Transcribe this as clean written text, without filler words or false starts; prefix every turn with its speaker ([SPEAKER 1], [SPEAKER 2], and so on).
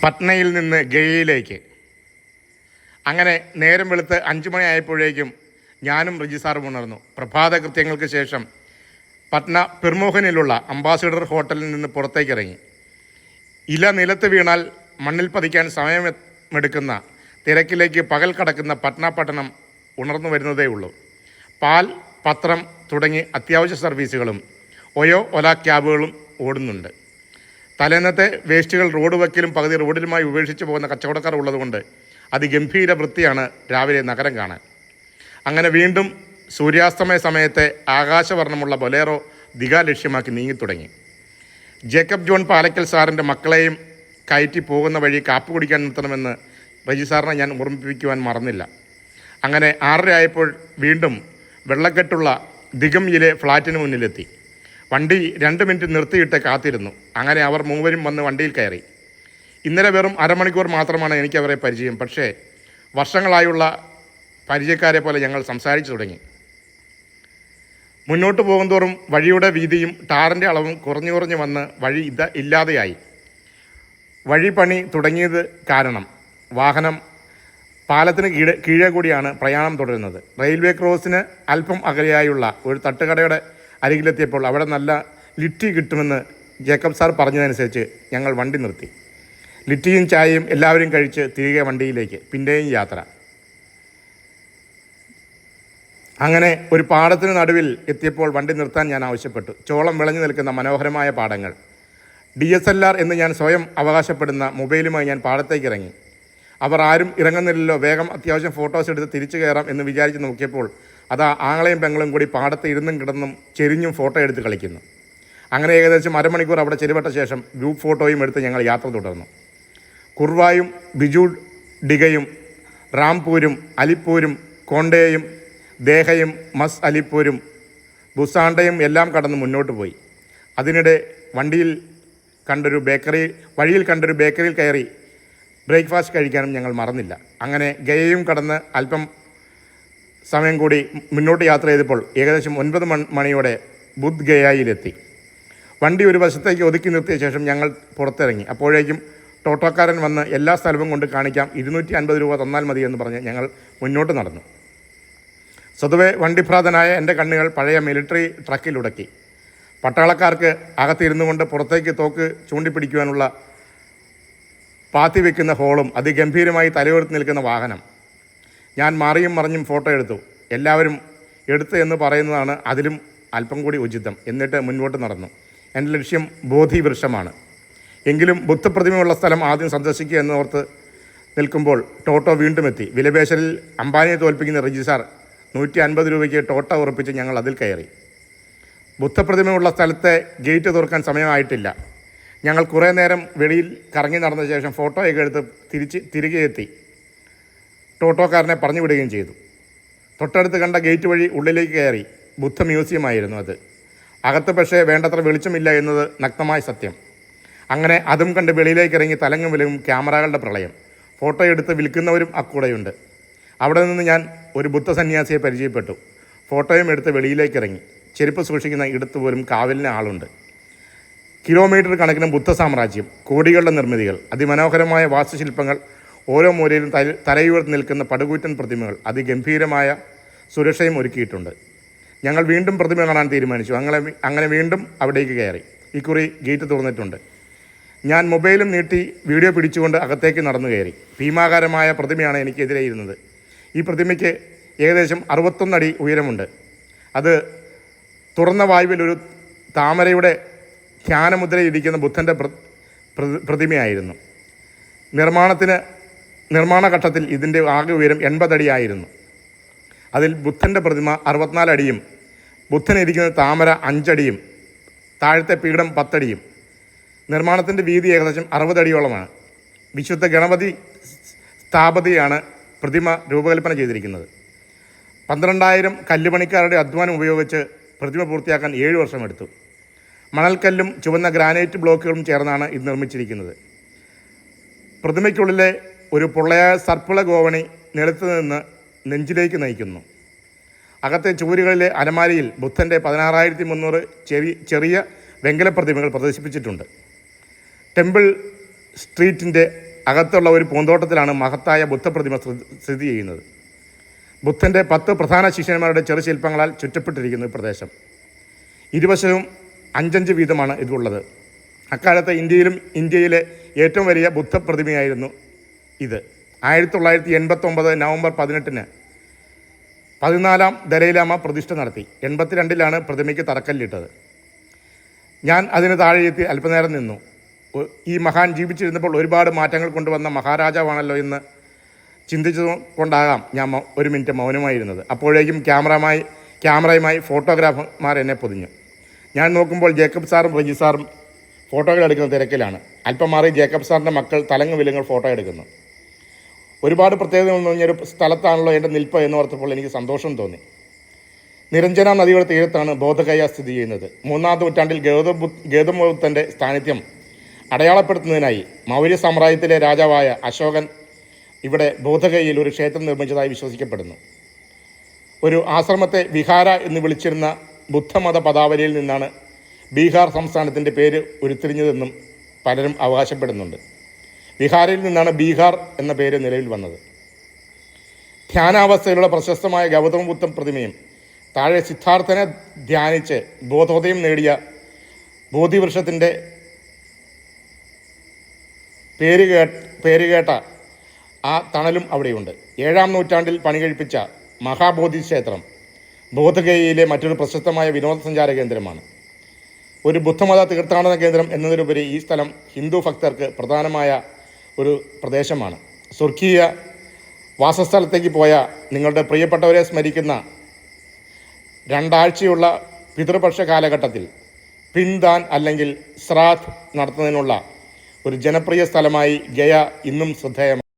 [SPEAKER 1] പട്നയിൽ നിന്ന് ഗയയിലേക്ക്. അങ്ങനെ നേരം വെളുത്ത് 5 മണിയായപ്പോഴേക്കും ഞാനും റജിസാറും ഉണർന്നു. പ്രഭാത കൃത്യങ്ങൾക്ക് ശേഷം പട്ന പിർമോഹനിലുള്ള അംബാസിഡർ ഹോട്ടലിൽ നിന്ന് പുറത്തേക്കിറങ്ങി. ഇല നിലത്ത് വീണാൽ മണ്ണിൽ പതിക്കാൻ സമയമെടുക്കുന്ന തിരക്കിലേക്ക് പകൽ കടക്കുന്ന പട്ന പട്ടണം ഉണർന്നു വരുന്നതേ ഉള്ളൂ. പാൽ, പത്രം തുടങ്ങി അത്യാവശ്യ സർവീസുകളും ഒല ക്യാബുകളും ഓടുന്നുണ്ട്. തലേന്നത്തെ വേസ്റ്റുകൾ റോഡ് വക്കിലും പകുതി റോഡിലുമായി ഉപേക്ഷിച്ച് പോകുന്ന കച്ചവടക്കാർ ഉള്ളതുകൊണ്ട് അതിഗംഭീര വൃത്തിയാണ് രാവിലെ നഗരം കാണാൻ. അങ്ങനെ വീണ്ടും സൂര്യാസ്തമയ സമയത്തെ ആകാശവർണ്ണമുള്ള ബൊലേറോ ദിഗ ലക്ഷ്യമാക്കി നീങ്ങിത്തുടങ്ങി. ജേക്കബ് ജോൺ പാലക്കൽ സാറിൻ്റെ മക്കളെയും കയറ്റി പോകുന്ന വഴി കാപ്പി കുടിക്കാൻ നിർത്തണമെന്ന് റജി സാറിനെ ഞാൻ ഓർമ്മിപ്പിക്കുവാൻ മറന്നില്ല. അങ്ങനെ 6:30 ആയപ്പോൾ വീണ്ടും വെള്ളക്കെട്ടുള്ള ദിഗംയിലെ ഫ്ലാറ്റിന് മുന്നിലെത്തി. വണ്ടി 2 മിനിറ്റ് നിർത്തിയിട്ട് കാത്തിരുന്നു. അങ്ങനെ അവർ മൂവരും വന്ന് വണ്ടിയിൽ കയറി. ഇന്നലെ വെറും അരമണിക്കൂർ മാത്രമാണ് എനിക്ക് അവരെ പരിചയം. പക്ഷേ വർഷങ്ങളായുള്ള പരിചയക്കാരെ പോലെ ഞങ്ങൾ സംസാരിച്ചു തുടങ്ങി. മുന്നോട്ട് പോകുന്തോറും വഴിയുടെ വീതിയും ടാറിൻ്റെ അളവും കുറഞ്ഞു വന്ന് വഴി ഇല്ലാതെയായി. വഴി പണി തുടങ്ങിയത് കാരണം വാഹനം പാലത്തിന് കീഴേ കൂടിയാണ് പ്രയാണം തുടരുന്നത്. റെയിൽവേ ക്രോസിന് അല്പം അകലെയായുള്ള ഒരു തട്ടുകടയുടെ അരികിലെത്തിയപ്പോൾ അവിടെ നല്ല ലിറ്റി കിട്ടുമെന്ന് ജേക്കബ് സാർ പറഞ്ഞതനുസരിച്ച് ഞങ്ങൾ വണ്ടി നിർത്തി. ലിറ്റിയും ചായയും എല്ലാവരും കഴിച്ച് തിരികെ വണ്ടിയിലേക്ക്. പിന്നെയും യാത്ര. അങ്ങനെ ഒരു പാടത്തിന് നടുവിൽ എത്തിയപ്പോൾ വണ്ടി നിർത്താൻ ഞാൻ ആവശ്യപ്പെട്ടു. ചോളം വിളഞ്ഞു നിൽക്കുന്ന മനോഹരമായ പാടങ്ങൾ. DSLR എന്ന് ഞാൻ സ്വയം അവകാശപ്പെടുന്ന മൊബൈലുമായി ഞാൻ പാടത്തേക്ക് ഇറങ്ങി. അവർ ആരും ഇറങ്ങുന്നില്ലല്ലോ, വേഗം അത്യാവശ്യം ഫോട്ടോസ് എടുത്ത് തിരിച്ചു കയറാം എന്ന് വിചാരിച്ച് നോക്കിയപ്പോൾ അതാ ആങ്ങളെയും പെങ്ങളും കൂടി പാടത്ത് ഇരുന്നും കിടന്നും ചെരിഞ്ഞും ഫോട്ടോ എടുത്ത് കളിക്കുന്നു. അങ്ങനെ ഏകദേശം അരമണിക്കൂർ അവിടെ ചെരുവട്ട ശേഷം ഗ്രൂപ്പ് ഫോട്ടോയും എടുത്ത് ഞങ്ങൾ യാത്ര തുടർന്നു. കുർവായും ബിജു ഡിഗയും റാംപൂരും അലിപ്പൂരും കോണ്ടയും ദേഹയും മസ് അലിപ്പൂരും ബുസാണ്ടയും എല്ലാം കടന്ന് മുന്നോട്ട് പോയി. അതിനിടെ വഴിയിൽ കണ്ടൊരു ബേക്കറിയിൽ കയറി ബ്രേക്ക്ഫാസ്റ്റ് കഴിക്കാനും ഞങ്ങൾ മറന്നില്ല. അങ്ങനെ ഗയയും കടന്ന് അല്പം സമയം കൂടി മുന്നോട്ട് യാത്ര ചെയ്തപ്പോൾ ഏകദേശം 9 മണിയോടെ ബുദ്ധ് ഗയയിലെത്തി. വണ്ടി ഒരു വശത്തേക്ക് ഒതുക്കി നിർത്തിയ ശേഷം ഞങ്ങൾ പുറത്തിറങ്ങി. അപ്പോഴേക്കും ടോട്ടോക്കാരൻ വന്ന് എല്ലാ സ്ഥലവും കൊണ്ട് കാണിക്കാം, 250 രൂപ തന്നാൽ മതി എന്ന് പറഞ്ഞ് ഞങ്ങൾ മുന്നോട്ട് നടന്നു. സ്വതവേ വണ്ടിഭ്രാന്തനായ എൻ്റെ കണ്ണുകൾ പഴയ മിലിറ്ററി ട്രക്കിലുടക്കി. പട്ടാളക്കാർക്ക് അകത്തിരുന്നു കൊണ്ട് പുറത്തേക്ക് തോക്ക് ചൂണ്ടിപ്പിടിക്കുവാനുള്ള പാത്തി വെക്കുന്ന ഹോളും അതിഗംഭീരമായി തലയുയർത്തി നിൽക്കുന്ന വാഹനം. ഞാൻ മാറിയും മറിഞ്ഞും ഫോട്ടോ എടുത്തു. എല്ലാവരും എടുത്ത് എന്ന് പറയുന്നതാണ് അതിലും അല്പം കൂടി ഉചിതം. എന്നിട്ട് മുന്നോട്ട് നടന്നു. എൻ്റെ ലക്ഷ്യം ബോധി വൃക്ഷമാണ്. എങ്കിലും ബുദ്ധപ്രതിമയുള്ള സ്ഥലം ആദ്യം സന്ദർശിക്കുക എന്നോർത്ത് നിൽക്കുമ്പോൾ ടോട്ടോ വീണ്ടും എത്തി. വിലപേശലിൽ അംബാനിയെ തോൽപ്പിക്കുന്ന റജിസാർ 150 രൂപയ്ക്ക് ടോട്ടോ ഉറപ്പിച്ച് ഞങ്ങൾ അതിൽ കയറി. ബുദ്ധപ്രതിമയുള്ള സ്ഥലത്തെ ഗേറ്റ് തുറക്കാൻ സമയമായിട്ടില്ല. ഞങ്ങൾ കുറേ നേരം വെളിയിൽ കറങ്ങി നടന്ന ശേഷം ഫോട്ടോയൊക്കെ എടുത്ത് തിരികെ എത്തി. ടോട്ടോക്കാരനെ പറഞ്ഞു വിടുകയും ചെയ്തു. തൊട്ടടുത്ത് കണ്ട ഗേറ്റ് വഴി ഉള്ളിലേക്ക് കയറി. ബുദ്ധ മ്യൂസിയമായിരുന്നു അത്. അകത്ത് പക്ഷേ വേണ്ടത്ര വെളിച്ചമില്ല എന്നത് നഗ്നമായ സത്യം. അങ്ങനെ അതും കണ്ട് വെളിയിലേക്ക് ഇറങ്ങി തലങ്ങും വിലങ്ങും ക്യാമറകളുടെ പ്രളയം. ഫോട്ടോ എടുത്ത് വിൽക്കുന്നവരും അക്കൂടെയുണ്ട്. അവിടെ നിന്ന് ഞാൻ ഒരു ബുദ്ധ സന്യാസിയെ പരിചയപ്പെട്ടു. ഫോട്ടോയും എടുത്ത് വെളിയിലേക്ക് ഇറങ്ങി. ചെരുപ്പ് സൂക്ഷിക്കുന്ന ഇടത്ത് പോലും കാവലിന് ആളുണ്ട്. കിലോമീറ്റർ കണക്കിന് ബുദ്ധ സാമ്രാജ്യം, കോടികളുടെ നിർമ്മിതികൾ, അതിമനോഹരമായ വാസ്തുശില്പങ്ങൾ, ഓരോ മൂലയിലും തലയുയർത്തി നിൽക്കുന്ന പടുകൂറ്റൻ പ്രതിമകൾ, അതിഗംഭീരമായ സുരക്ഷയും ഒരുക്കിയിട്ടുണ്ട്. ഞങ്ങൾ വീണ്ടും പ്രതിമ കാണാൻ തീരുമാനിച്ചു. അങ്ങനെ വീണ്ടും അവിടേക്ക് കയറി. ഇക്കുറി ഗേറ്റ് തുറന്നിട്ടുണ്ട്. ഞാൻ മൊബൈലും നീട്ടി വീഡിയോ പിടിച്ചുകൊണ്ട് അകത്തേക്ക് നടന്നു കയറി. ഭീമാകാരമായ പ്രതിമയാണ് എനിക്കെതിരെ ഇരുന്നത്. ഈ പ്രതിമയ്ക്ക് ഏകദേശം 61 അടി ഉയരമുണ്ട്. അത് തുറന്ന വായുവിൽ ഒരു താമരയുടെ ധ്യാനമുദ്രയിരിക്കുന്ന ബുദ്ധൻ്റെ പ്രതിമയായിരുന്നു. നിർമ്മാണ ഘട്ടത്തിൽ ഇതിൻ്റെ ആകെ ഉയരം 80 അടിയായിരുന്നു. അതിൽ ബുദ്ധൻ്റെ പ്രതിമ 64 അടിയും ബുദ്ധനിരിക്കുന്ന താമര 5 അടിയും താഴത്തെ പീഠം 10 അടിയും. നിർമ്മാണത്തിൻ്റെ വീതി ഏകദേശം 60 അടിയോളമാണ്. വിശുദ്ധ ഗണപതി സ്ഥാപതിയാണ് പ്രതിമ രൂപകൽപ്പന ചെയ്തിരിക്കുന്നത്. 12,000 കല്ലുപണിക്കാരുടെ അധ്വാനം ഉപയോഗിച്ച് പ്രതിമ പൂർത്തിയാക്കാൻ 7 വർഷമെടുത്തു. മണൽക്കല്ലും ചുവന്ന ഗ്രാനൈറ്റ് ബ്ലോക്കുകളും ചേർന്നാണ് ഇത് നിർമ്മിച്ചിരിക്കുന്നത്. പ്രതിമയ്ക്കുള്ളിലെ ഒരു പൊള്ളയായ സർപ്പിള ഗോവണി നിലത്ത് നിന്ന് നെഞ്ചിലേക്ക് നയിക്കുന്നു. അകത്തെ ചുവരുകളിലെ അലമാരിയിൽ ബുദ്ധൻ്റെ 16,300 ചെറിയ വെങ്കല പ്രതിമകൾ പ്രദർശിപ്പിച്ചിട്ടുണ്ട്. ടെമ്പിൾ സ്ട്രീറ്റിൻ്റെ അകത്തുള്ള ഒരു പൂന്തോട്ടത്തിലാണ് മഹത്തായ ബുദ്ധപ്രതിമ സ്ഥിതി ചെയ്യുന്നത്. ബുദ്ധൻ്റെ 10 പ്രധാന ശിഷ്യന്മാരുടെ ചെറുശില്പങ്ങളാൽ ചുറ്റപ്പെട്ടിരിക്കുന്ന ഈ പ്രദേശം. ഇരുവശവും 5-5 വീതമാണ് ഇതുള്ളത്. അക്കാലത്ത് ഇന്ത്യയിലെ ഏറ്റവും വലിയ ബുദ്ധപ്രതിമയായിരുന്നു ഇത്. 1989 നവംബർ 18-ന് 14ാം ദലൈലാമ പ്രതിഷ്ഠ നടത്തി. 82-ലാണ് പ്രതിമയ്ക്ക് തറക്കല്ലിട്ടത്. ഞാൻ അതിന് താഴെ എത്തി അല്പനേരം നിന്നു. ഈ മഹാൻ ജീവിച്ചിരുന്നപ്പോൾ ഒരുപാട് മാറ്റങ്ങൾ കൊണ്ടുവന്ന മഹാരാജാവാണല്ലോ എന്ന് ചിന്തിച്ചുകൊണ്ടാകാം ഞാൻ ഒരു മിനിറ്റ് മൗനമായിരുന്നത്. അപ്പോഴേക്കും ക്യാമറയുമായി ഫോട്ടോഗ്രാഫർമാർ എന്നെ പൊതിഞ്ഞു. ഞാൻ നോക്കുമ്പോൾ ജേക്കബ് സാറും റജി സാറും ഫോട്ടോകൾ എടുക്കുന്ന തിരക്കിലാണ്. അല്പം മാറി ജേക്കബ് സാറിൻ്റെ മക്കൾ തലങ്ങ് വിലങ്ങൾ ഫോട്ടോ എടുക്കുന്നു. ഒരുപാട് പ്രത്യേകതകൾ നിറഞ്ഞൊരു സ്ഥലത്താണല്ലോ എൻ്റെ നിൽപ്പ് എന്ന് ഓർത്തപ്പോൾ എനിക്ക് സന്തോഷം തോന്നി. നിരഞ്ജന നദിയുടെ തീരത്താണ് ബോധഗയ സ്ഥിതി ചെയ്യുന്നത്. 3-ാം നൂറ്റാണ്ടിൽ ഗൗതമ ബുദ്ധൻ്റെ സാന്നിധ്യം അടയാളപ്പെടുത്തുന്നതിനായി മൗര്യ സാമ്രാജ്യത്തിലെ രാജാവായ അശോകൻ ഇവിടെ ബോധഗയയിൽ ഒരു ക്ഷേത്രം നിർമ്മിച്ചതായി വിശ്വസിക്കപ്പെടുന്നു. ഒരു ആശ്രമത്തെ വിഹാര എന്ന് വിളിച്ചിരുന്ന ബുദ്ധമത പദാവലിയിൽ നിന്നാണ് ബീഹാർ സംസ്ഥാനത്തിൻ്റെ പേര് ഉരുത്തിരിഞ്ഞതെന്നും പലരും അവകാശപ്പെടുന്നുണ്ട്. വിഹാരയിൽ നിന്നാണ് ബീഹാർ എന്ന പേര് നിലവിൽ വന്നത്. ധ്യാനാവസ്ഥയിലുള്ള പ്രശസ്തമായ ഗൗതമ ബുദ്ധ പ്രതിമയും താഴെ സിദ്ധാർത്ഥനെ ധ്യാനിച്ച് ബോധോദയം നേടിയ ബോധിവൃക്ഷത്തിൻ്റെ പേരുകേട്ട ആ തണലും അവിടെയുണ്ട്. 7-ാം നൂറ്റാണ്ടിൽ പണികഴിപ്പിച്ച മഹാബോധി ക്ഷേത്രം ബോധഗയയിലെ മറ്റൊരു പ്രശസ്തമായ വിനോദസഞ്ചാര കേന്ദ്രമാണ്. ഒരു ബുദ്ധമത തീർത്ഥാടന കേന്ദ്രം എന്നതിലുപരി ഈ സ്ഥലം ഹിന്ദു ഭക്തർക്ക് പ്രധാനമായ ഒരു പ്രദേശമാണ്. സ്വർഗീയ വാസസ്ഥലത്തേക്ക് പോയ നിങ്ങളുടെ പ്രിയപ്പെട്ടവരെ സ്മരിക്കുന്ന 2 ആഴ്ചയുള്ള പിതൃപക്ഷ കാലഘട്ടത്തിൽ പിൻദാൻ അല്ലെങ്കിൽ ശ്രാദ്ധ് നടത്തുന്നതിനുള്ള ഒരു ജനപ്രിയ സ്ഥലമായി ഗയ ഇന്നും ശ്രദ്ധേയമാണ്.